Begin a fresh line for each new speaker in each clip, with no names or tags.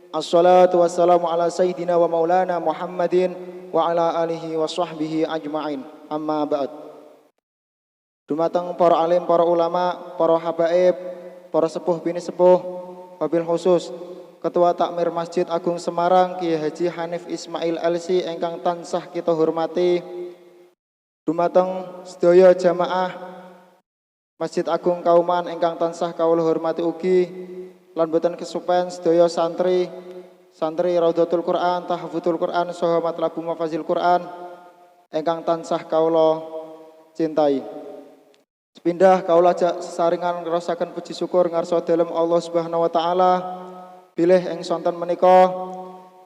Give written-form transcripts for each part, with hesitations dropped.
Assalatu wassalamu ala sayyidina wa maulana Muhammadin wa ala alihi wa sahbihi ajma'in. Amma ba'd. Dumateng para alim, para ulama, para habaib, para sepuh bini sepuh, wabil khusus Ketua Takmir Masjid Agung Semarang Kiai Haji Hanif Ismail LC ingkang tansah kita hormati. Dumateng sedaya jamaah Masjid Agung Kauman ingkang tansah kawula hormati ugi. Lan boten kesupen sedaya santri Raudhatul Quran, Tahfidzul Quran saha matlabu mafazil Quran ingkang tansah kawula cintai. Sepindah kawula sesarengan ngrasaken puji syukur ngarsa dalem Allah Subhanahu wa taala bilih ing sonten menika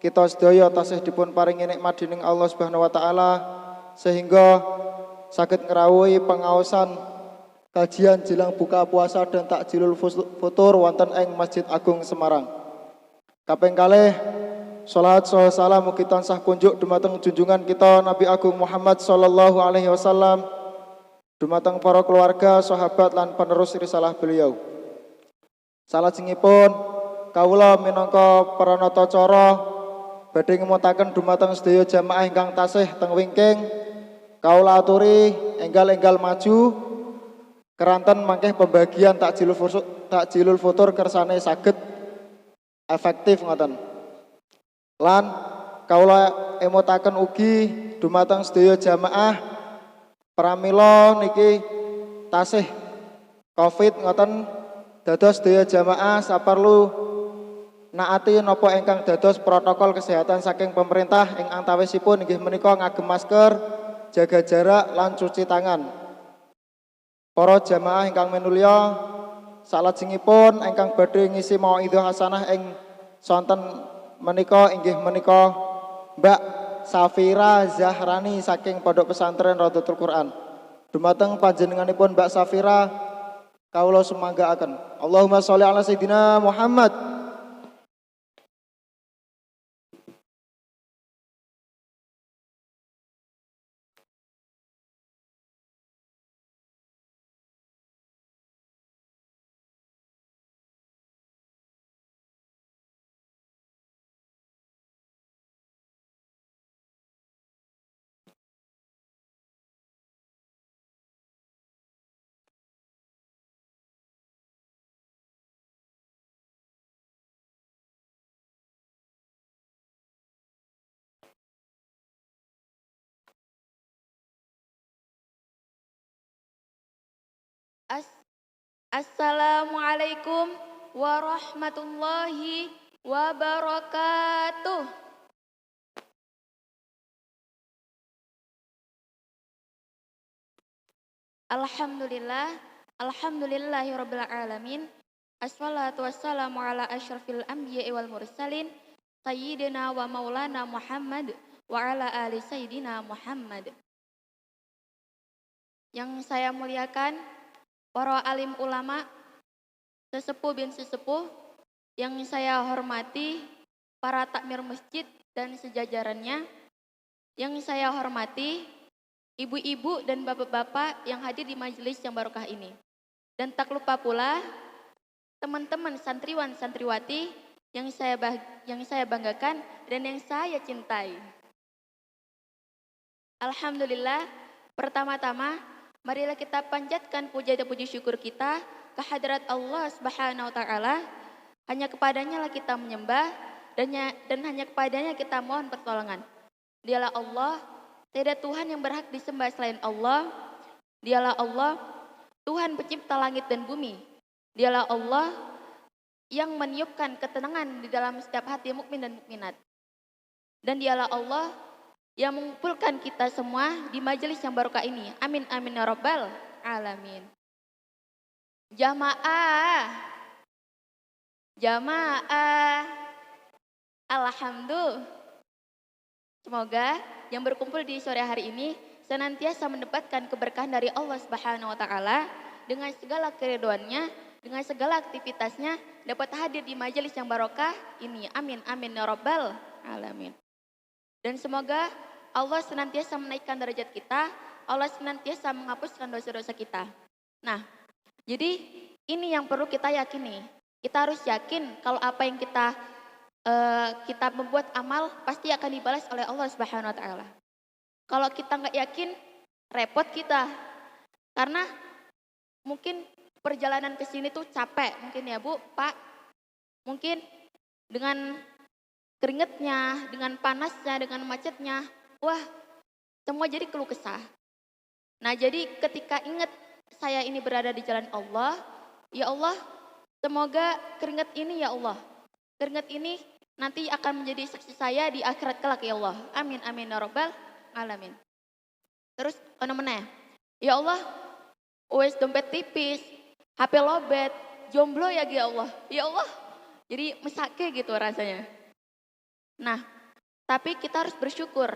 kita sedaya tasih dipun paringi nikmat dening Allah Subhanahu wa taala sehingga saged ngrawuhi pangaosan kajian jelang buka puasa dan takjilul futur wonten ing Masjid Agung Semarang. Kaping kalih salat saha salam mugi tansah kunjuk dumateng junjungan kita Nabi Agung Muhammad sallallahu alaihi wasallam, dumateng para keluarga, sahabat lan penerus risalah beliau. Salajengipun kawula minangka pranata cara badhe ngemutaken dumateng sedaya jamaah ingkang tasih teng wingking kawula aturi enggal-enggal maju keranten mangkeh pembagian takjilul futur kersane saged efektif ngoten. Lan kawula emutaken ugi dumateng sedaya jamaah pramila niki tasih Covid ngoten dados sedaya jamaah saperlu naati napa ingkang dados protokol kesehatan saking pemerintah ing antawisipun inggih menika ngagem masker, jaga jarak lan cuci tangan. Para jamaah ingkang minulya salajengipun ingkang badhe ngisi mauidhah hasanah ing sonten menika inggih menika Mbak Safira Zahrani saking Pondok Pesantren Raudhatul Quran. Dumateng panjenenganipun Mbak Safira kawula sumanggaaken. Allahumma sholli ala sayyidina Muhammad.
Assalamualaikum warahmatullahi wabarakatuh. Alhamdulillahirabbil alamin. Assalatu wassalamu ala asyrafil anbiya'i wal mursalin sayyidina wa maulana Muhammad wa ala ali sayyidina Muhammad. Yang saya muliakan para alim ulama, sesepuh bin sesepuh, yang saya hormati para takmir masjid dan sejajarannya, yang saya hormati ibu-ibu dan bapak-bapak yang hadir di majelis yang barokah ini. Dan tak lupa pula teman-teman santriwan santriwati yang saya banggakan dan yang saya cintai. Alhamdulillah, pertama-tama marilah kita panjatkan puja dan puji syukur kita kehadrat Allah Subhanahu wa taala. Hanya kepadanya lah kita menyembah dan hanya kepadanya kita mohon pertolongan. Dialah Allah, tiada Tuhan yang berhak disembah selain Allah. Dialah Allah, Tuhan pencipta langit dan bumi. Dialah Allah yang meniupkan ketenangan di dalam setiap hati mukmin dan mukminat. Dan dialah Allah yang mengumpulkan kita semua di majelis yang barokah ini. Amin amin ya rabbal alamin. Jamaah, alhamdulillah. Semoga yang berkumpul di sore hari ini senantiasa mendapatkan keberkahan dari Allah Subhanahu wa taala dengan segala keriduannya, dengan segala aktivitasnya dapat hadir di majelis yang barokah ini. Amin amin ya rabbal alamin. Dan semoga Allah senantiasa menaikkan derajat kita, Allah senantiasa menghapuskan dosa-dosa kita. Nah, jadi ini yang perlu kita yakini. Kita harus yakin kalau apa yang kita kita membuat amal pasti akan dibalas oleh Allah Subhanahu wa taala. Kalau kita nggak yakin, repot kita. Karena mungkin perjalanan ke sini tuh capek, mungkin ya Bu, Pak. Mungkin dengan keringetnya, dengan panasnya, dengan macetnya, wah semua jadi keluh kesah. Nah jadi ketika ingat saya ini berada di jalan Allah, ya Allah semoga keringat ini ya Allah, keringat ini nanti akan menjadi saksi saya di akhirat kelak ya Allah. Amin amin ya rabbal alamin. Terus ono meneh. Ya Allah, wes dompet tipis, HP lobet, jomblo ya ya Allah. Ya Allah. Jadi mesake gitu rasanya. Nah, tapi kita harus bersyukur.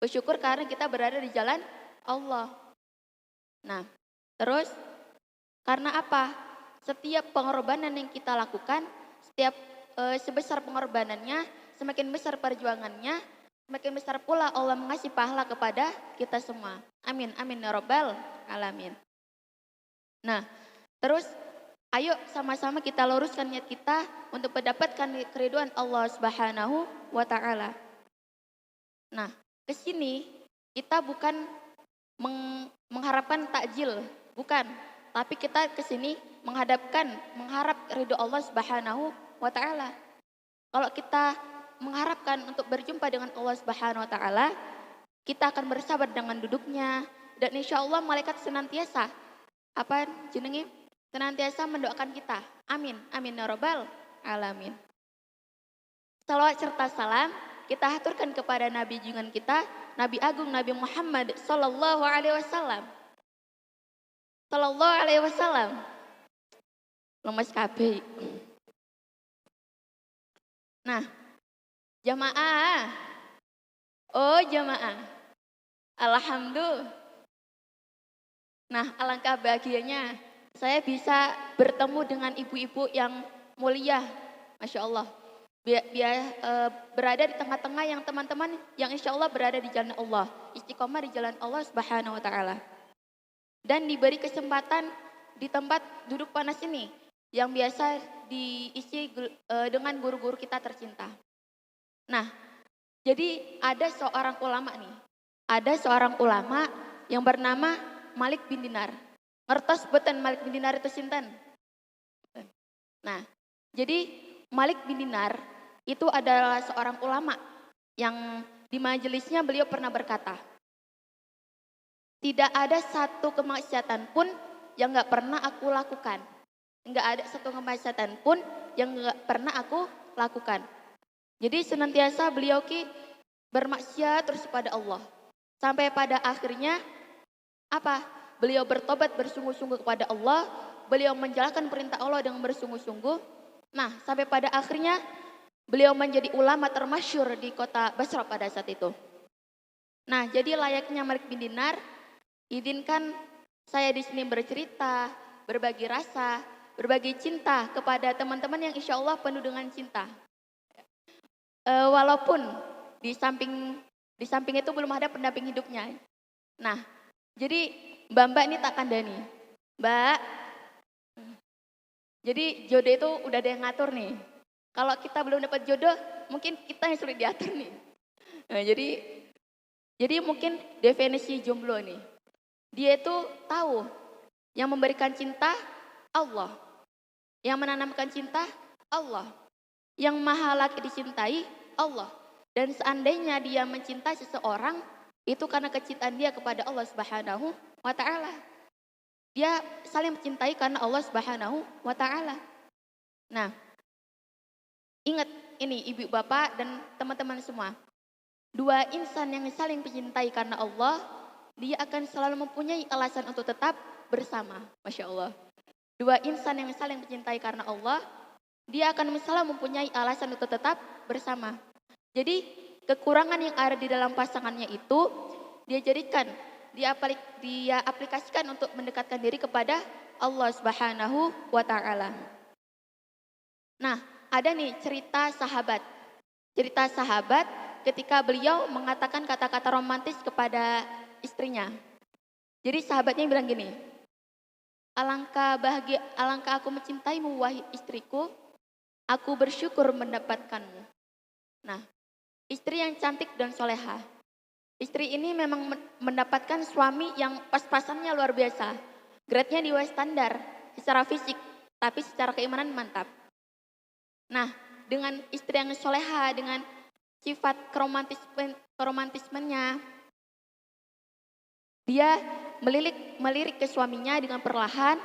Bersyukur karena kita berada di jalan Allah. Nah, terus karena apa? Setiap pengorbanan yang kita lakukan, setiap sebesar pengorbanannya, semakin besar perjuangannya, semakin besar pula Allah mengasih pahala kepada kita semua. Amin, amin ya rabbal alamin. Nah, terus ayo sama-sama kita luruskan niat kita untuk mendapatkan keriduan Allah Subhanahu wa taala. Nah, ke sini kita bukan mengharapkan takjil, bukan. Tapi kita ke sini mengharap ridho Allah Subhanahu wa taala. Kalau kita mengharapkan untuk berjumpa dengan Allah Subhanahu wa taala, kita akan bersabar dengan duduknya dan insya Allah malaikat senantiasa senantiasa mendoakan kita. Amin. Amin ya rabbal alamin. Salawat serta salam kita haturkan kepada Nabi junjungan kita, Nabi Agung Nabi Muhammad sallallahu alaihi wasallam. Sallallahu alaihi wasallam. Lemes kabeh. Nah, jamaah. Oh, jamaah. Alhamdulillah. Nah, alangkah bahagianya saya bisa bertemu dengan ibu-ibu yang mulia. Masya Allah. Berada di tengah-tengah yang teman-teman yang insya Allah berada di jalan Allah. Istiqomah di jalan Allah Subhanahu wa taala. Dan diberi kesempatan di tempat duduk panas ini yang biasa diisi dengan guru-guru kita tercinta. Nah, jadi ada seorang ulama nih. Ada seorang ulama yang bernama Malik bin Dinar. Ngertos beten Malik bin Dinar itu sinten? Nah, jadi Malik bin Dinar itu adalah seorang ulama yang di majelisnya beliau pernah berkata, tidak ada satu kemaksiatan pun yang gak pernah aku lakukan. Enggak ada satu kemaksiatan pun yang gak pernah aku lakukan. Jadi senantiasa beliau bermaksiat terus kepada Allah. Sampai pada akhirnya apa? Beliau bertobat bersungguh-sungguh kepada Allah. Beliau menjalankan perintah Allah dengan bersungguh-sungguh. Nah, sampai pada akhirnya beliau menjadi ulama termasyhur di kota Basra pada saat itu. Nah, jadi layaknya Malik bin Dinar, izinkan saya di sini bercerita, berbagi rasa, berbagi cinta kepada teman-teman yang insya Allah penuh dengan cinta. Walaupun di samping itu belum ada pendamping hidupnya. Nah, jadi Mbak ini tak kandani. Mbak, jadi jodoh itu udah ada yang ngatur nih. Kalau kita belum dapat jodoh, mungkin kita yang sulit diatur nih. Nah, jadi mungkin definisi jomblo nih. Dia itu tahu yang memberikan cinta Allah. Yang menanamkan cinta Allah. Yang maha laki dicintai Allah. Dan seandainya dia mencintai seseorang, itu karena kecintaan dia kepada Allah Subhanahu wa taala. Dia saling mencintai karena Allah Subhanahu wa taala. Nah, ingat ini ibu bapak dan teman-teman semua. Dua insan yang saling mencintai karena Allah, dia akan selalu mempunyai alasan untuk tetap bersama. Masya Allah. Dua insan yang saling mencintai karena Allah, dia akan selalu mempunyai alasan untuk tetap bersama. Jadi kekurangan yang ada di dalam pasangannya itu dia jadikan, dia aplikasikan untuk mendekatkan diri kepada Allah Subhanahu wa taala. Nah, ada nih cerita sahabat. Cerita sahabat ketika beliau mengatakan kata-kata romantis kepada istrinya. Jadi sahabatnya bilang gini, alangkah aku mencintaimu wahai istriku, aku bersyukur mendapatkanmu. Nah, istri yang cantik dan soleha. Istri ini memang mendapatkan suami yang pas-pasannya luar biasa. Grade-nya di bawah standar secara fisik, tapi secara keimanan mantap. Nah, dengan istri yang soleha, dengan sifat keromantismenya, dia melirik ke suaminya dengan perlahan,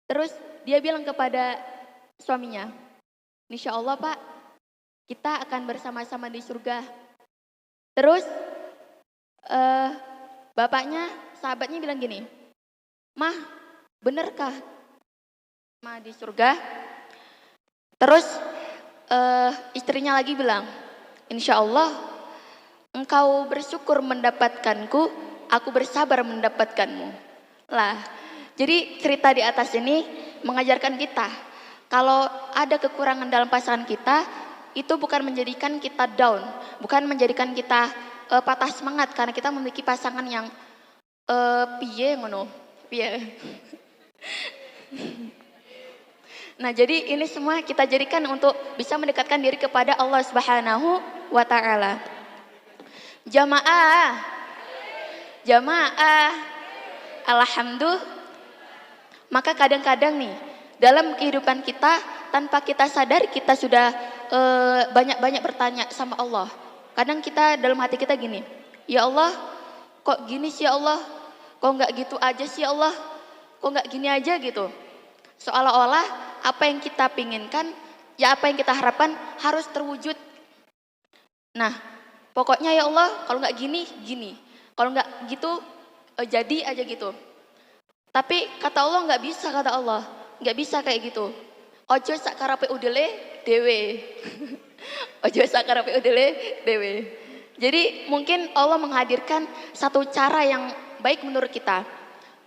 terus dia bilang kepada suaminya, insya Allah Pak, kita akan bersama-sama di surga. Terus sahabatnya bilang gini, Mah, benerkah Mah di surga? Terus istrinya lagi bilang, insya Allah engkau bersyukur mendapatkanku, aku bersabar mendapatkanmu. Lah, jadi cerita di atas ini mengajarkan kita, kalau ada kekurangan dalam pasangan kita, itu bukan menjadikan kita down, bukan menjadikan kita patah semangat karena kita memiliki pasangan yang piye ngono, piye. Nah, jadi ini semua kita jadikan untuk bisa mendekatkan diri kepada Allah Subhanahu wa taala. Jamaah. Alhamdulillah. Maka kadang-kadang nih, dalam kehidupan kita tanpa kita sadar kita sudah banyak-banyak bertanya sama Allah. Kadang kita dalam hati kita gini, ya Allah, kok gini sih ya Allah? Kok nggak gitu aja sih ya Allah? Kok nggak gini aja gitu? Seolah-olah apa yang kita pinginkan, ya apa yang kita harapkan harus terwujud. Nah, pokoknya ya Allah, kalau nggak gini, gini. Kalau nggak gitu, jadi aja gitu. Tapi kata Allah nggak bisa, kata Allah. Nggak bisa kayak gitu. Ojo sakarape udele dewe. Ojo sakarape udele dewe. Jadi mungkin Allah menghadirkan satu cara yang baik menurut kita.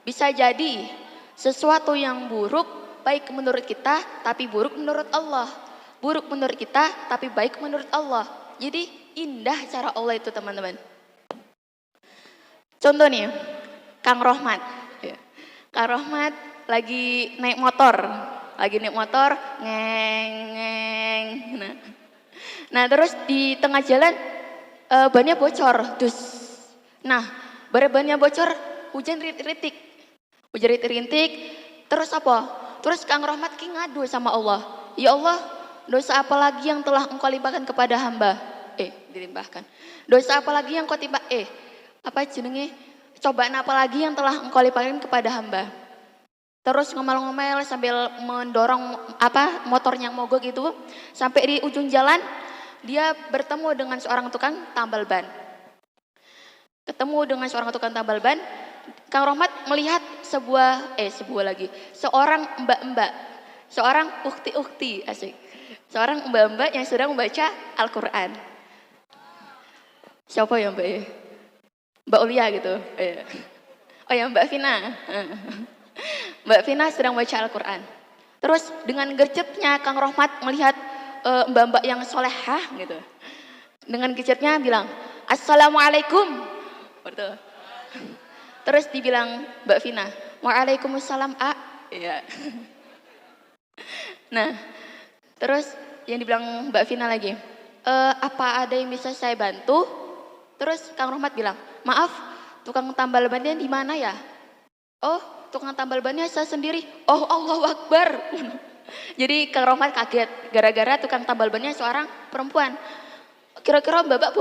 Bisa jadi sesuatu yang buruk baik menurut kita, tapi buruk menurut Allah. Buruk menurut kita, tapi baik menurut Allah. Jadi indah cara Allah itu teman-teman. Contoh nih, Kang Rohmat. Kang Rohmat lagi naik motor. Ngeng. Nah terus di tengah jalan bannya bocor. Dus. Nah, bannya bocor, hujan rintik. Terus apa? Terus Kang Rohmat ngadu sama Allah. Ya Allah, dosa apa lagi yang telah engkau limpahkan kepada hamba? Dilimpahkan. Dosa apa lagi yang kau cobaan apa lagi yang telah engkau limpahkan kepada hamba? Terus ngomel-ngomel sambil mendorong motornya yang mogok itu. Sampai di ujung jalan, dia bertemu dengan seorang tukang tambal ban. Kang Rohmat melihat seorang mbak-mbak, seorang ukti-ukti, asik. Seorang mbak-mbak yang sedang membaca Al-Quran. Siapa ya Mbak? Mbak Ulia gitu. Oh ya Mbak Vina. Mbak Vina sedang membaca Al-Quran. Terus dengan gercetnya Kang Rohmat melihat mbak-mbak yang solehah gitu. Dengan gercetnya bilang, Assalamualaikum. Betul. Terus dibilang Mbak Vina, Waalaikumsalam A. Iya. Nah, terus yang dibilang Mbak Vina lagi, apa ada yang bisa saya bantu? Terus Kang Rohmat bilang, maaf, tukang tambal bannya di mana ya? Oh, tukang tambal bannya saya sendiri. Oh, Allahu Akbar. Jadi Kang Rohmat kaget, gara-gara tukang tambal bannya seorang perempuan. Kira-kira babak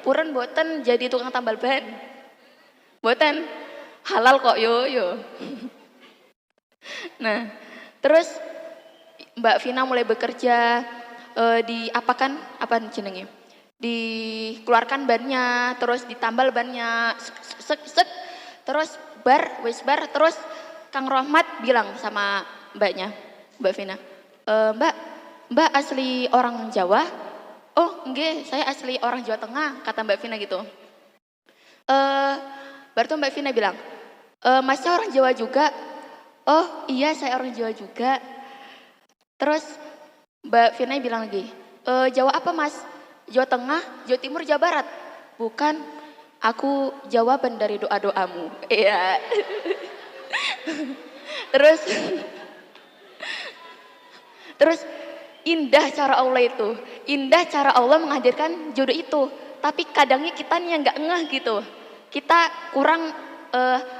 purun boten jadi tukang tambal ban. Boten halal kok yo. Nah, terus Mbak Vina mulai bekerja dikeluarkan bannya, terus ditambal bannya, terus terus Kang Rohmat bilang sama Mbak Vina, Mbak asli orang Jawa? Oh, enggak, saya asli orang Jawa Tengah, kata Mbak Vina gitu. Baru Mbak Vina bilang, Masnya orang Jawa juga? Oh iya, saya orang Jawa juga. Terus Mbak Vina bilang lagi, Jawa apa Mas? Jawa Tengah, Jawa Timur, Jawa Barat? Bukan, aku jawaban dari doa-doamu. Iya. Terus indah cara Allah itu. Indah cara Allah menghadirkan jodoh itu. Tapi kadangnya kita nih yang nggak ngeh gitu. Kita kurang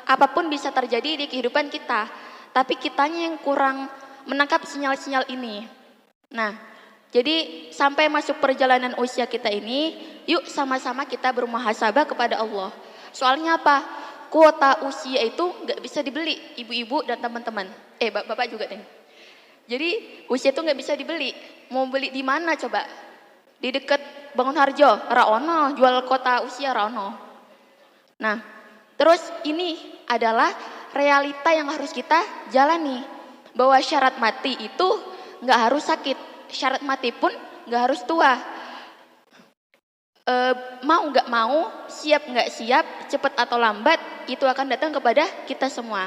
apapun bisa terjadi di kehidupan kita. Tapi kitanya yang kurang menangkap sinyal-sinyal ini. Nah, jadi sampai masuk perjalanan usia kita ini, yuk sama-sama kita bermuhasabah kepada Allah. Soalnya apa? Kuota usia itu nggak bisa dibeli, ibu-ibu dan teman-teman. Bapak juga nih. Jadi usia itu nggak bisa dibeli. Mau beli di mana coba? Di dekat Bangunharjo, Raono, jual kota usia Raono. Nah, terus ini adalah realita yang harus kita jalani. Bahwa syarat mati itu nggak harus sakit. Syarat mati pun nggak harus tua. Mau nggak mau, siap nggak siap, cepat atau lambat, itu akan datang kepada kita semua.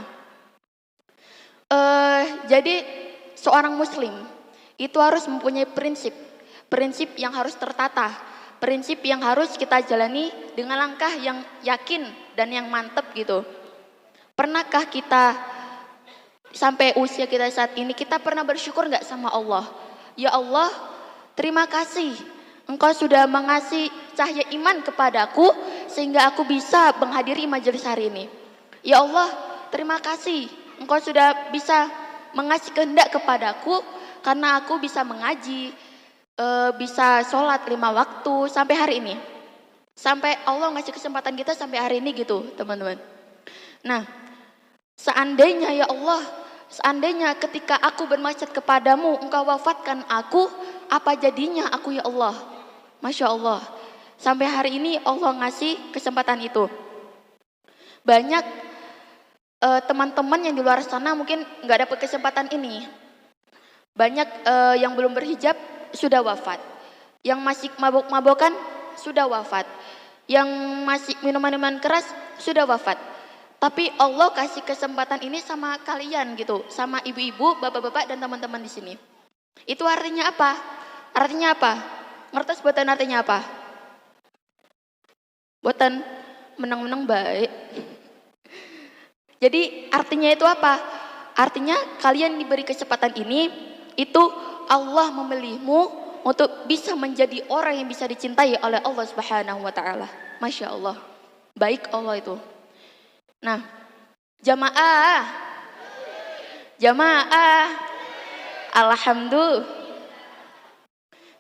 Jadi seorang muslim itu harus mempunyai prinsip yang harus tertata, prinsip yang harus kita jalani dengan langkah yang yakin dan yang mantap gitu. Pernahkah kita sampai usia kita saat ini, kita pernah bersyukur nggak sama Allah? Ya Allah, terima kasih. Engkau sudah mengasih cahaya iman kepadaku sehingga aku bisa menghadiri majelis hari ini. Ya Allah, terima kasih. Engkau sudah bisa mengasih kehendak kepadaku karena aku bisa mengaji, bisa sholat 5 waktu sampai hari ini. Sampai Allah ngasih kesempatan kita sampai hari ini gitu, teman-teman. Nah, seandainya ya Allah, seandainya ketika aku bermaksud kepadamu, engkau wafatkan aku, apa jadinya aku ya Allah? Masya Allah. Sampai hari ini Allah ngasih kesempatan itu. Banyak teman-teman yang di luar sana mungkin nggak dapat kesempatan ini. Banyak yang belum berhijab sudah wafat. Yang masih mabok-mabokan sudah wafat. Yang masih minuman-minuman keras sudah wafat. Tapi Allah kasih kesempatan ini sama kalian gitu, sama ibu-ibu, bapak-bapak dan teman-teman di sini. Itu artinya apa? Artinya apa? Ngertos buatan artinya apa? Buatan menang-menang baik. Jadi artinya itu apa? Artinya kalian diberi kesempatan ini, itu Allah memilihmu untuk bisa menjadi orang yang bisa dicintai oleh Allah Subhanahu wa taala. Masya Allah. Baik Allah itu. Nah, jamaah, alhamdulillah.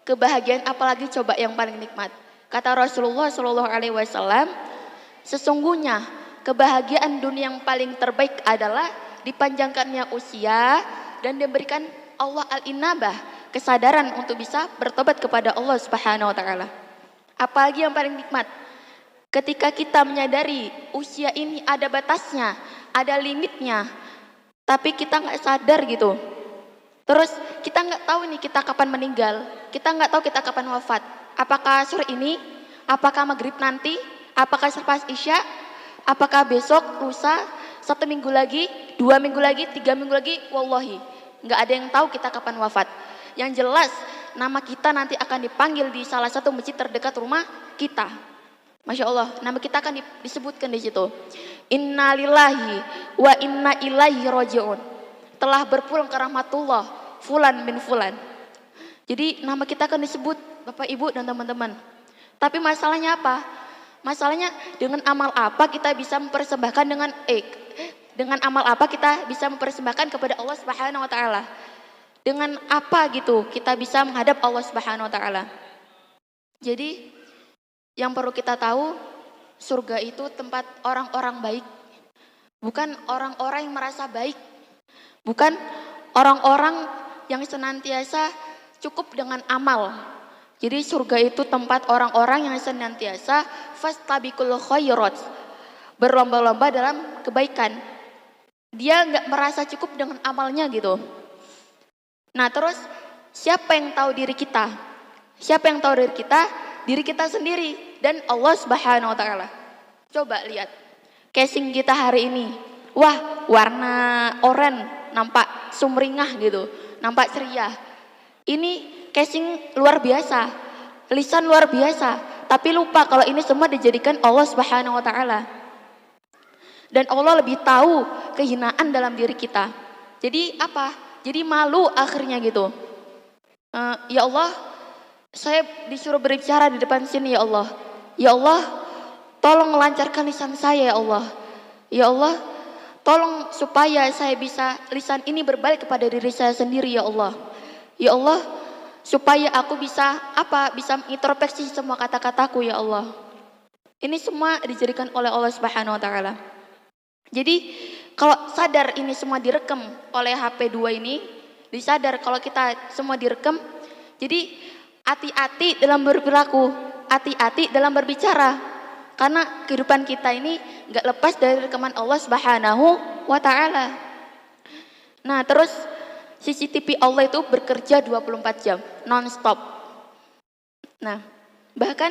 Kebahagiaan apalagi coba yang paling nikmat? Kata Rasulullah Shallallahu Alaihi Wasallam, sesungguhnya kebahagiaan dunia yang paling terbaik adalah dipanjangkannya usia dan diberikan Allah al-inabah, kesadaran untuk bisa bertobat kepada Allah Subhanahu Wa Taala. Apalagi yang paling nikmat? Ketika kita menyadari usia ini ada batasnya, ada limitnya, tapi kita nggak sadar gitu. Terus kita nggak tahu nih kita kapan meninggal, kita nggak tahu kita kapan wafat. Apakah sore ini, apakah maghrib nanti, apakah selepas isya, apakah besok, lusa, 1 minggu lagi, 2 minggu lagi, 3 minggu lagi, wallahi nggak ada yang tahu kita kapan wafat. Yang jelas nama kita nanti akan dipanggil di salah satu masjid terdekat rumah kita. Masya Allah, nama kita akan disebutkan di situ. Inna lillahi wa inna ilaihi roji'un. Telah berpulang ke rahmatullah, fulan bin fulan. Jadi nama kita akan disebut Bapak Ibu dan teman-teman. Tapi masalahnya apa? Masalahnya dengan amal apa kita bisa mempersembahkan dengan amal apa kita bisa mempersembahkan kepada Allah Subhanahu wa taala? Dengan apa gitu kita bisa menghadap Allah Subhanahu wa taala? Jadi yang perlu kita tahu, surga itu tempat orang-orang baik. Bukan orang-orang yang merasa baik. Bukan orang-orang yang senantiasa cukup dengan amal. Jadi surga itu tempat orang-orang yang senantiasa fastabiqul khairat, berlomba-lomba dalam kebaikan. Dia nggak merasa cukup dengan amalnya gitu. Nah terus siapa yang tahu diri kita? Siapa yang tahu diri kita? Diri kita sendiri dan Allah Subhanahu wa taala. Coba lihat casing kita hari ini. Wah, warna oranye, nampak sumringah gitu, nampak ceria. Ini casing luar biasa, lisan luar biasa, tapi lupa kalau ini semua dijadikan Allah Subhanahu wa taala. Dan Allah lebih tahu kehinaan dalam diri kita. Jadi apa? Jadi malu akhirnya gitu. Ya Allah, saya disuruh berbicara di depan sini ya Allah. Ya Allah, tolong lancarkan lisan saya ya Allah. Ya Allah, tolong supaya saya bisa lisan ini berbalik kepada diri saya sendiri ya Allah. Ya Allah, supaya aku bisa bisa introspeksi semua kata-kataku ya Allah. Ini semua dijadikan oleh Allah Subhanahu wa taala. Jadi kalau sadar ini semua direkam oleh HP 2 ini, disadar kalau kita semua direkam, jadi hati-hati dalam berperilaku, hati-hati dalam berbicara. Karena kehidupan kita ini gak lepas dari rekaman Allah Subhanahu wa taala. Nah, terus CCTV Allah itu bekerja 24 jam, non-stop. Nah, bahkan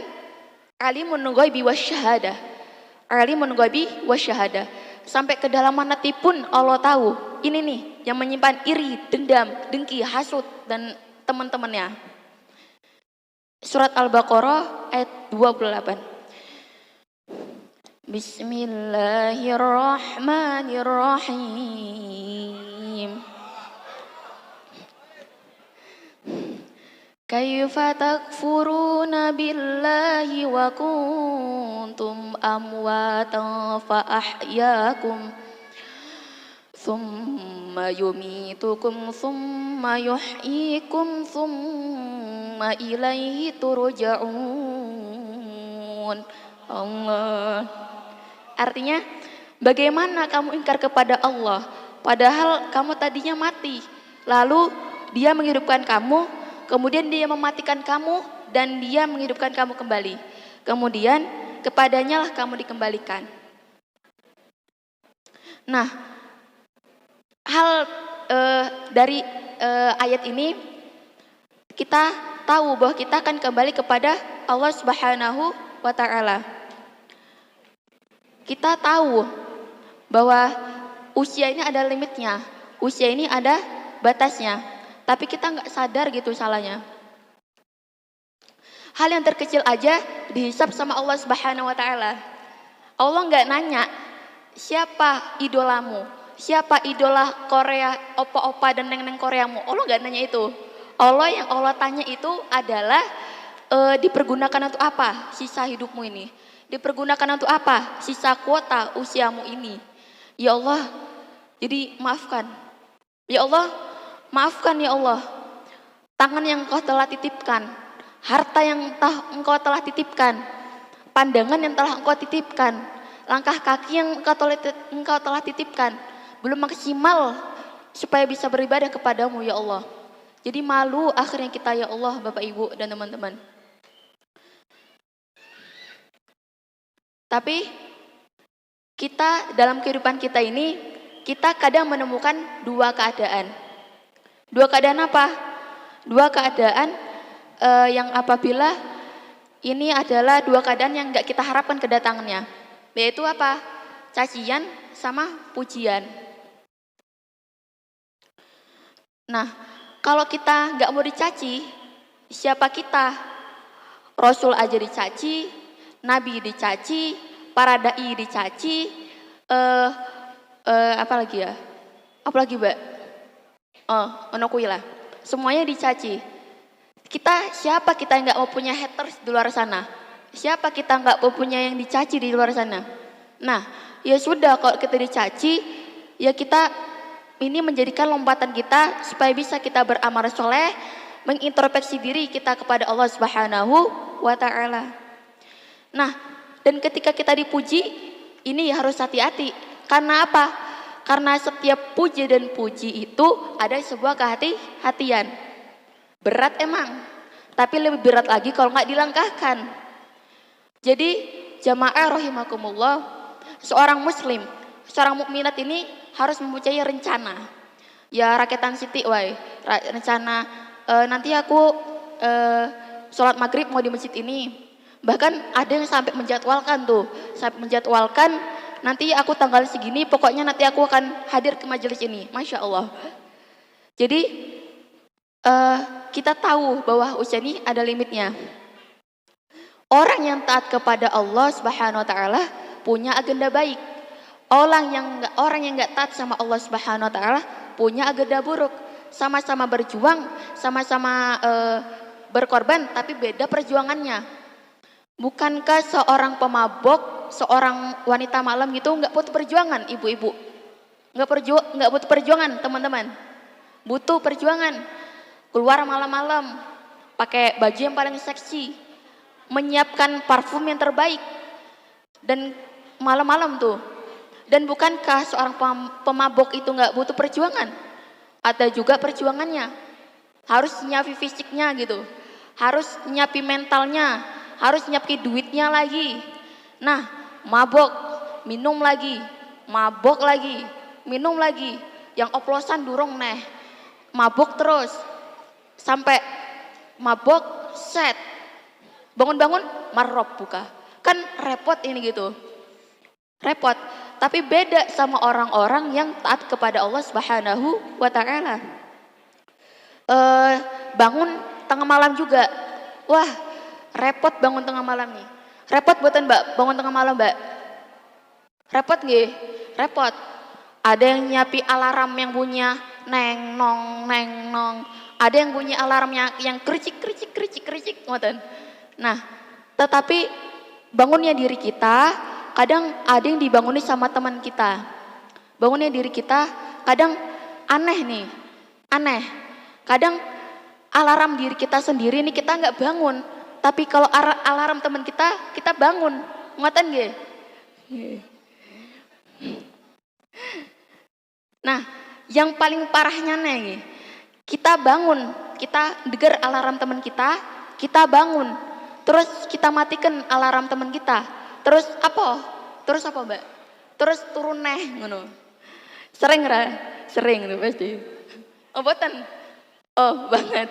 alimun ghaibi wasyahadah. Alimun ghaibi wasyahadah. Sampai ke dalam hati pun Allah tahu. Ini nih yang menyimpan iri, dendam, dengki, hasud dan teman-temannya. Surat Al-Baqarah ayat 28. Bismillahirrahmanirrahim. Kaifa takfuruna billahi wa kuntum amwatan fa ahyakum thumma yumitukum thumma yuhyikum thumma ilaihi turja'un. Allah. Artinya, bagaimana kamu ingkar kepada Allah padahal kamu tadinya mati, lalu Dia menghidupkan kamu, kemudian Dia mematikan kamu dan Dia menghidupkan kamu kembali. Kemudian kepadanya lah kamu dikembalikan. Nah, hal dari ayat ini kita tahu bahwa kita akan kembali kepada Allah Subhanahu wa taala. Kita tahu bahwa usia ini ada limitnya, usia ini ada batasnya, tapi kita nggak sadar gitu salahnya. Hal yang terkecil aja dihisab sama Allah Subhanahu wa taala. Allah nggak nanya siapa idolamu, siapa idola Korea, opa-opa dan neng-neng Koreamu. Allah nggak nanya itu. Yang Allah tanya itu adalah dipergunakan untuk apa sisa hidupmu ini? Dipergunakan untuk apa sisa kuota usiamu ini? Ya Allah, jadi maafkan. Ya Allah, maafkan ya Allah. Tangan yang Engkau telah titipkan, harta yang Engkau telah titipkan, pandangan yang telah Engkau titipkan, langkah kaki yang Engkau telah titipkan, belum maksimal supaya bisa beribadah kepadamu ya Allah. Jadi malu akhirnya kita ya Allah, Bapak Ibu dan teman-teman. Tapi kita dalam kehidupan kita ini, kita kadang menemukan dua keadaan. Dua keadaan apa? Dua keadaan yang apabila ini adalah dua keadaan yang gak kita harapkan kedatangannya. Yaitu apa? Cacian sama pujian. Nah, kalau kita gak mau dicaci, siapa kita? Rasul aja dicaci, Nabi dicaci, para dai dicaci, apa lagi ya? Apa lagi, Mbak? Onokuila. Semuanya dicaci. Siapa kita yang nggak mau punya haters di luar sana? Siapa kita nggak mau punya yang dicaci di luar sana? Nah, ya sudah kalau kita dicaci, ya kita ini menjadikan lompatan kita supaya bisa kita beramal soleh, mengintrospeksi diri kita kepada Allah Subhanahu wa taala. Nah, dan ketika kita dipuji, ini harus hati-hati. Karena apa? Karena setiap puji dan puji itu ada sebuah kehati-hatian. Berat emang, tapi lebih berat lagi kalau nggak dilangkahkan. Jadi jamaah rahimakumullah, seorang muslim, seorang mukminat ini harus mempunyai rencana. Ya rakyatan siti, rencana nanti aku sholat maghrib mau di masjid ini. Bahkan ada yang sampai menjadwalkan nanti aku tanggal segini, pokoknya nanti aku akan hadir ke majelis ini. Masya Allah. Jadi kita tahu bahwa usia ini ada limitnya. Orang yang taat kepada Allah Subhanahu wa taala punya agenda baik. Orang yang enggak taat sama Allah Subhanahu wa taala punya agenda buruk. sama-sama berjuang, sama-sama berkorban, tapi beda perjuangannya. Bukankah seorang pemabok, seorang wanita malam gitu nggak butuh perjuangan, ibu-ibu? Nggak butuh perjuangan, teman-teman. Butuh perjuangan. Keluar malam-malam, pakai baju yang paling seksi, menyiapkan parfum yang terbaik, dan malam-malam tuh. Dan bukankah seorang pemabok itu nggak butuh perjuangan? Ada juga perjuangannya. Harus nyiapin fisiknya gitu. Harus nyiapin mentalnya. Harus nyiapin duitnya lagi. Nah, mabok, minum lagi. Mabok lagi, minum lagi. Yang oplosan durung neh. Mabok terus. Sampai mabok, set. Bangun-bangun, marrob buka. Kan repot ini gitu. Repot. Tapi beda sama orang-orang yang taat kepada Allah Subhanahu wa Ta'ala. Bangun tengah malam juga. Wah, repot bangun tengah malam nih. Repot buatan Mbak, bangun tengah malam Mbak. Repot nggih? Repot. Ada yang nyiapi alarm yang bunyinya neng nong neng nong. Ada yang bunyi alarmnya yang kericik ngoten. Nah, tetapi bangunnya diri kita, kadang ada yang dibangunin sama teman kita. Bangunnya diri kita kadang aneh nih. Aneh. Kadang alarm diri kita sendiri nih kita nggak bangun. Tapi kalau alarm teman kita bangun. Ngoten nggih? Nah, yang paling parahnya nih, kita bangun, kita dengar alarm teman kita bangun. Terus kita matikan alarm teman kita. Terus apa Mbak? Terus turun neh ngono. Sering ra? Sering tuh pasti. Oh boten? Oh banget.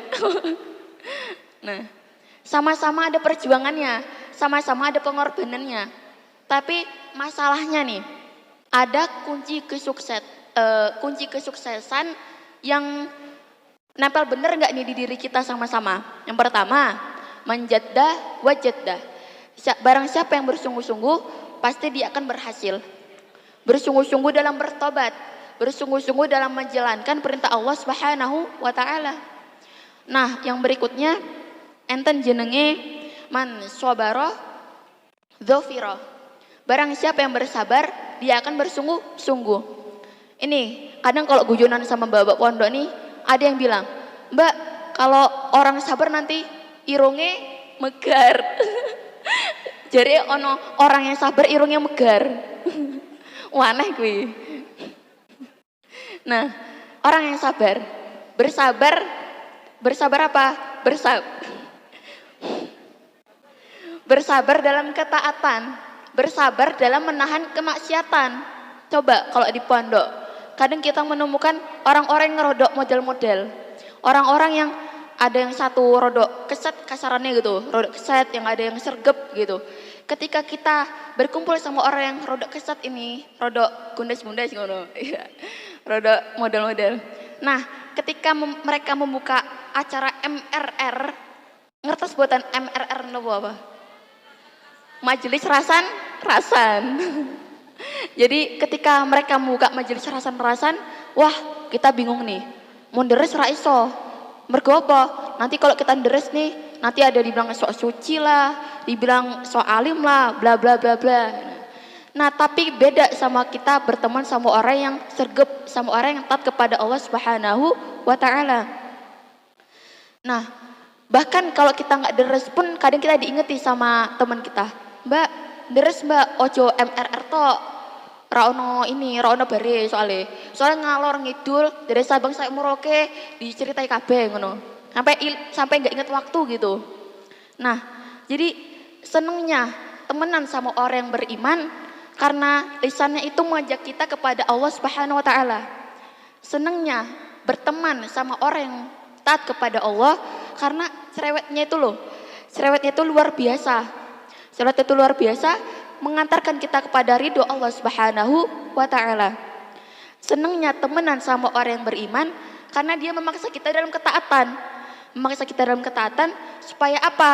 Nah, sama-sama ada perjuangannya, sama-sama ada pengorbanannya. Tapi masalahnya nih, ada kunci kesuksesan yang nempel bener nggak nih di diri kita sama-sama. Yang pertama, manjaddah wajaddah. Barang siapa yang bersungguh-sungguh, pasti dia akan berhasil. Bersungguh-sungguh dalam bertobat, bersungguh-sungguh dalam menjalankan perintah Allah Subhanahu wa Ta'ala. Nah, yang berikutnya, enten jenenge man sabara dzafira. Barang siapa yang bersabar, dia akan bersungguh-sungguh. Ini kadang kalau guyonan sama bapak pondok nih, ada yang bilang, "Mbak, kalau orang sabar nanti irunge megar." Jadi ono orang yang sabar irungnya megar. Waneh kuwi. Nah, orang yang bersabar apa? Bersabar dalam ketaatan, bersabar dalam menahan kemaksiatan. Coba kalau di pondok, kadang kita menemukan orang-orang yang ngerodok model-model. Orang-orang yang ada yang satu rodok keset kasarannya gitu, rodok keset, yang ada yang sergep gitu. Ketika kita berkumpul sama orang yang rodok keset ini, rodok gundes-gundes ngono, rodok model-model. Nah, ketika mereka membuka acara MRR, ngertos buatan MRR nopo apa? Majelis rasan. Jadi ketika mereka membuka majelis rasan, wah kita bingung nih, mau deres ra iso. Mergo apa? Nanti kalau kita deres nih, nanti ada dibilang sok suci lah, dibilang sok alim lah, bla bla bla bla. Nah, tapi beda sama kita berteman sama orang yang sergep, sama orang yang taat kepada Allah Subhanahu wa Ta'ala. Nah, bahkan kalau kita nggak deres pun kadang kita diingeti sama teman kita. "Mbak, deres Mbak, ojo MRR tok. Ra ono bare soalnya ngalor ngidul dari Sabang sampai Merauke diceritai kabeh ngono. Sampai nggak inget waktu gitu. Nah, jadi senengnya temenan sama orang yang beriman karena lisannya itu mengajak kita kepada Allah Subhanahu wa Ta'ala. Senengnya berteman sama orang yang taat kepada Allah karena cerewetnya itu luar biasa. Cerewetnya itu luar biasa, mengantarkan kita kepada ridho Allah Subhanahu wa Ta'ala. Senangnya temenan sama orang yang beriman karena dia memaksa kita dalam ketaatan. Supaya apa?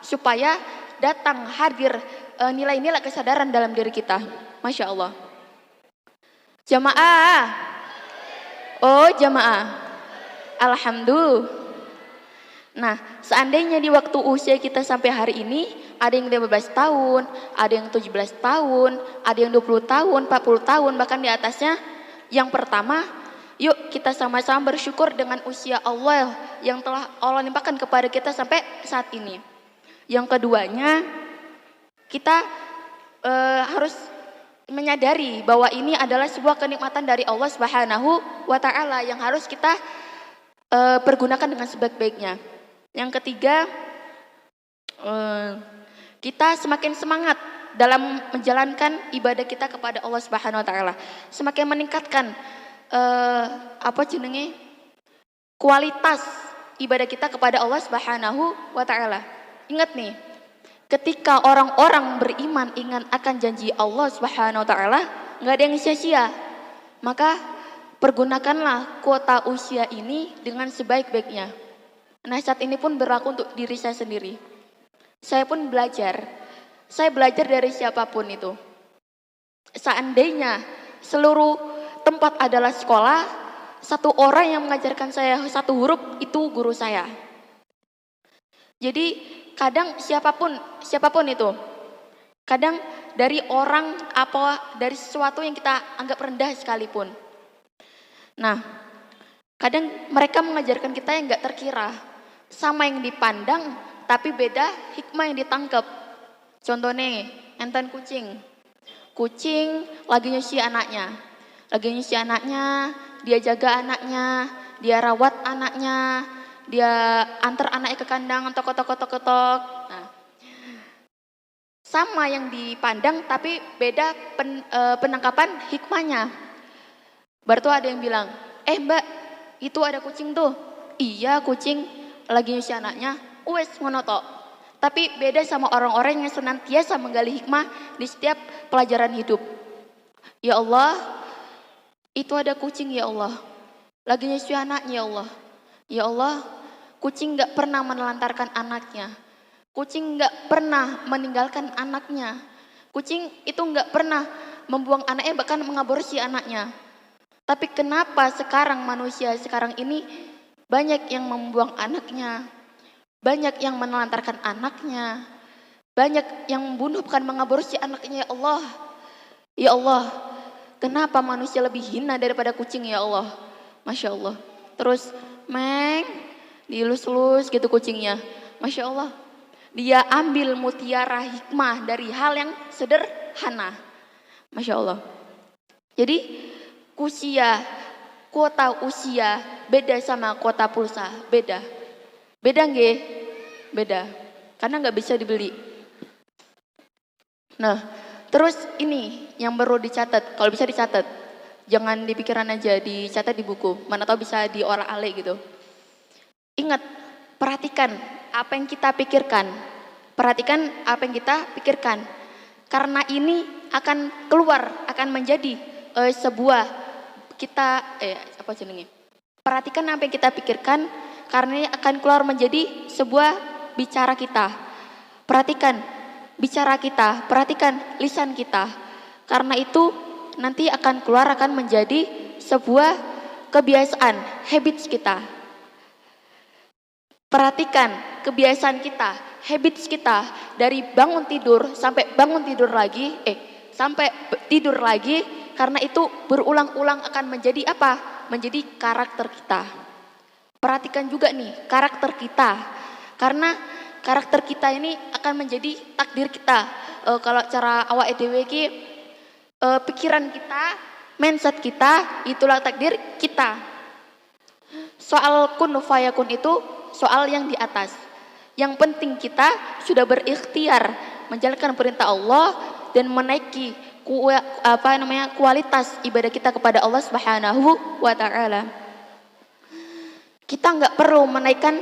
Supaya datang hadir nilai-nilai kesadaran dalam diri kita. Masya Allah. Jamaah. Oh jamaah. Alhamdulillah. Nah, seandainya di waktu usia kita sampai hari ini, ada yang 15 tahun, ada yang 17 tahun, ada yang 20 tahun, 40 tahun, bahkan di atasnya. Yang pertama, yuk kita sama-sama bersyukur dengan usia Allah yang telah Allah limpahkan kepada kita sampai saat ini. Yang keduanya, kita harus menyadari bahwa ini adalah sebuah kenikmatan dari Allah Subhanahu wa Ta'ala yang harus kita pergunakan dengan sebaik-baiknya. Yang ketiga, kita semakin semangat dalam menjalankan ibadah kita kepada Allah Subhanahu wa Ta'ala, semakin meningkatkan kualitas ibadah kita kepada Allah Subhanahu wa Ta'ala. Ingat nih, ketika orang-orang beriman ingat akan janji Allah Subhanahu wa Ta'ala, nggak ada yang sia-sia. Maka pergunakanlah kuota usia ini dengan sebaik-baiknya. Nasihat ini pun berlaku untuk diri saya sendiri. Saya pun belajar. Saya belajar dari siapapun itu. Seandainya seluruh tempat adalah sekolah, satu orang yang mengajarkan saya satu huruf itu guru saya. Jadi kadang siapapun itu, kadang dari orang apa, dari sesuatu yang kita anggap rendah sekalipun. Nah, kadang mereka mengajarkan kita yang gak terkira. Sama yang dipandang, tapi beda hikmah yang ditangkap. Contohnya, enten kucing. Kucing lagi nyusi anaknya. Dia jaga anaknya, dia rawat anaknya, dia antar anaknya ke kandang, tok. Nah, sama yang dipandang, tapi beda penangkapan hikmahnya. Baru tuh ada yang bilang, mbak, itu ada kucing tuh. Iya, kucing lagi nyusi anaknya, wes ngono tok. Tapi beda sama orang-orang yang senantiasa menggali hikmah di setiap pelajaran hidup. Ya Allah, itu ada kucing ya Allah, lagi nyusi anaknya ya Allah. Ya Allah, kucing gak pernah menelantarkan anaknya. Kucing gak pernah meninggalkan anaknya. Kucing itu gak pernah membuang anaknya, bahkan mengaborsi anaknya. Tapi kenapa sekarang manusia sekarang ini banyak yang membuang anaknya, banyak yang menelantarkan anaknya, banyak yang membunuh bukan mengaborsi anaknya. Ya Allah, ya Allah, kenapa manusia lebih hina daripada kucing ya Allah? Masya Allah. Terus dilus-lus gitu kucingnya. Masya Allah. Dia ambil mutiara hikmah dari hal yang sederhana. Masya Allah. Jadi kuota usia beda sama kuota pulsa, beda nggih? Beda, karena nggak bisa dibeli. Nah, terus ini yang perlu dicatat, kalau bisa dicatat, jangan di pikiran aja, dicatat di buku, mana tahu bisa diolah-alik gitu. Ingat, perhatikan apa yang kita pikirkan, karena ini akan keluar, akan menjadi sebuah perhatikan apa yang kita pikirkan, karena ini akan keluar menjadi sebuah bicara kita. Perhatikan bicara kita, perhatikan lisan kita. Karena itu nanti akan keluar, akan menjadi sebuah kebiasaan, habits kita. Perhatikan kebiasaan kita, habits kita, dari bangun tidur sampai bangun tidur lagi, sampai tidur lagi. Karena itu berulang-ulang akan menjadi apa? Menjadi karakter kita. Perhatikan juga nih karakter kita. Karena karakter kita ini akan menjadi takdir kita. Kalau cara awak dhewe iki, pikiran kita, mindset kita, itulah takdir kita. Soal kun fayakun itu soal yang di atas. Yang penting kita sudah berikhtiar menjalankan perintah Allah dan menaiki kualitas ibadah kita kepada Allah Subhanahu wa Ta'ala. Kita nggak perlu menaikkan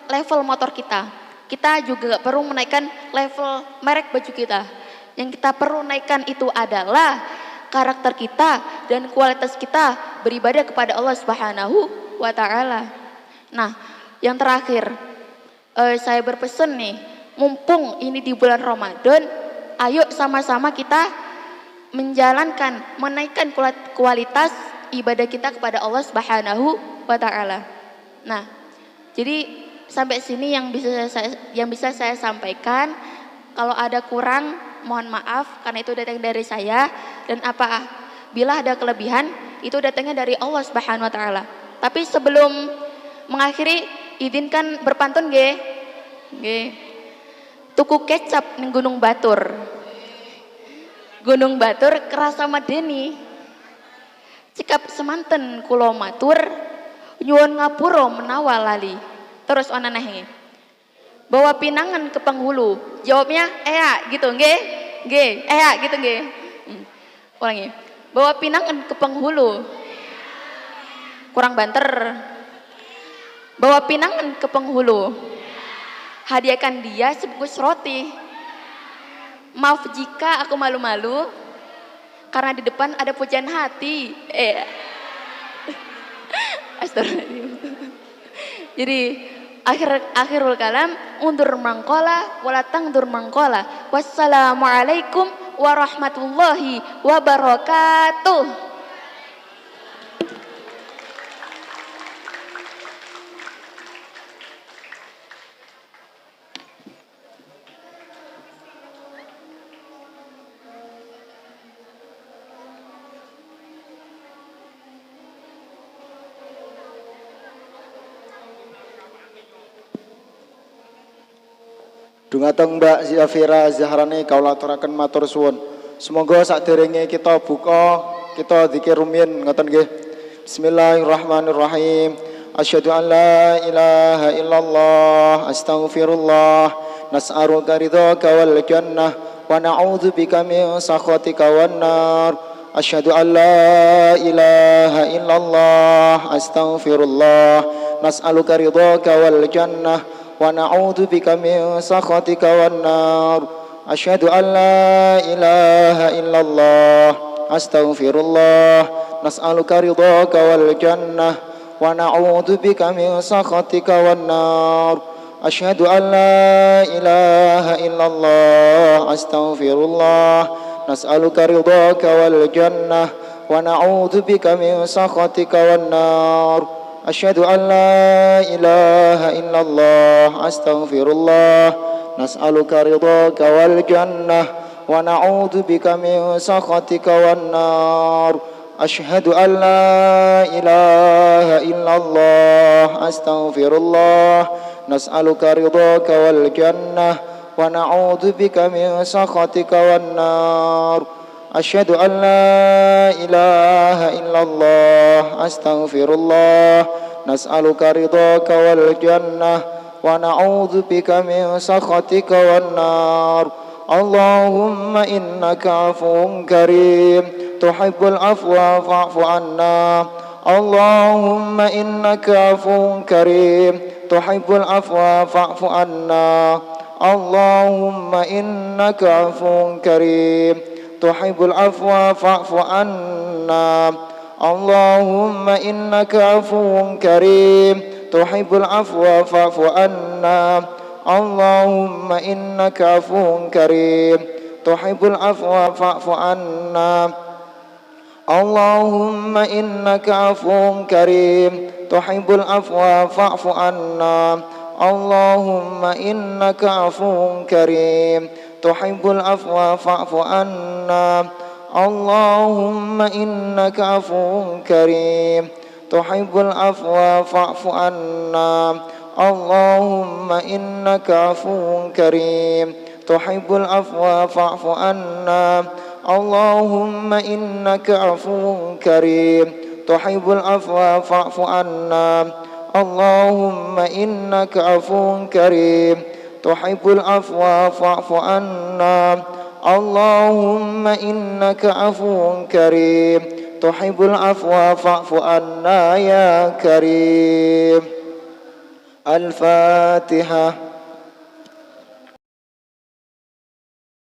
level motor kita. Kita juga nggak perlu menaikkan level merek baju kita. Yang kita perlu naikkan itu adalah karakter kita dan kualitas kita beribadah kepada Allah Subhanahu wa Ta'ala. Nah, yang terakhir, saya berpesan nih, mumpung ini di bulan Ramadan, ayo sama-sama kita menaikkan kualitas ibadah kita kepada Allah Subhanahu wa taala. Nah, jadi sampai sini yang bisa saya sampaikan. Kalau ada kurang mohon maaf karena itu datang dari saya, dan bila ada kelebihan itu datangnya dari Allah Subhanahu wa taala. Tapi sebelum mengakhiri izinkan berpantun nggih. Nggih. Tuku kecap ning Gunung Batur. Gunung Batur kerasa medeni. Cekap semanten kula matur nyuwun ngapura menawa lali. Terus ana neh. Bawa pinangan ke penghulu. Jawabnya gitu nggih. Nggih, gitu nggih. Ulangi. Bawa pinangan ke penghulu. Kurang banter. Bawa pinangan ke penghulu. Hadiahkan dia sebungkus roti. Maaf jika aku malu-malu karena di depan ada pujian hati. Astagfirullahaladzim. Jadi akhirul kalam undur mangkola walatang dur mangkola. Wassalamualaikum warahmatullahi wabarakatuh.
Dumateng Mbak Zafira Zahrani kaula aturaken matur suwun. Semoga sakderenge kita buka kita zikir rumiyin ngoten nggih. Bismillahirrahmanirrahim. Asyhadu an la ilaha illallah astaghfirullah nas'aluka ridhaka wal jannah wa na'udzubika min sakhatika wan nar. Asyhadu an la ilaha illallah astaghfirullah nas'aluka ridhaka wal jannah wa na'udzu bika min sakhatika wan nar. Asyhadu an la ilaha illallah astaghfirullah nas'aluka ridhaka wal jannah wa na'udzu bika min sakhatika wan nar. Asyhadu an la ilaha illallah astaghfirullah nas'aluka ridhaka wal jannah wa na'udzu bika min sakhatika wan nar. Asyhadu an la ilaha illallah astaghfirullah nas'aluka ridhaka wal jannah wa na'udzu bika min sakhatika wan nar. Asyhadu an la ilaha illallah astaghfirullah nas'aluka ridhaka wal jannah wa na'udzu bika min sakhatika wan nar. Asyhadu an la ilaha illallah astaghfirullah nas'aluka ridhaka wal jannah wa na'udzu bika min sakhatika wan nar. Allahumma innaka afuwun karim tuhibbul afwa fa'fu anna. Allahumma innaka afuwun karim tuhibbul afwa fa'fu anna. Allahumma innaka afuwun karim tuhibbul afwa fa'fu anna. Allahumma innaka afuwun karim tuhibbul afwa fa'fu anna. Allahumma innaka afuwun karim tuhibbul afwa fa'fu anna. Allahumma innaka afuwun karim tuhibbul afwa fa'fu anna. Allahumma innaka afuwun karim tuhibbul afwa fa'fu anna. Allahumma innaka afuwun karim tuhibbul afwa fa'fu anna. Allahumma innaka afuwun karim tuhibbul afwa fa'fu anna. Allahumma innaka afuwun karim tuhibbul afwa fa'fu anna. Allahumma innaka afuwun karim tuhibbul afwa fa'fu anna. Allahumma innaka afuwun karim tuhibbul afwa fa'fu anna ya karim. Al-Fatihah.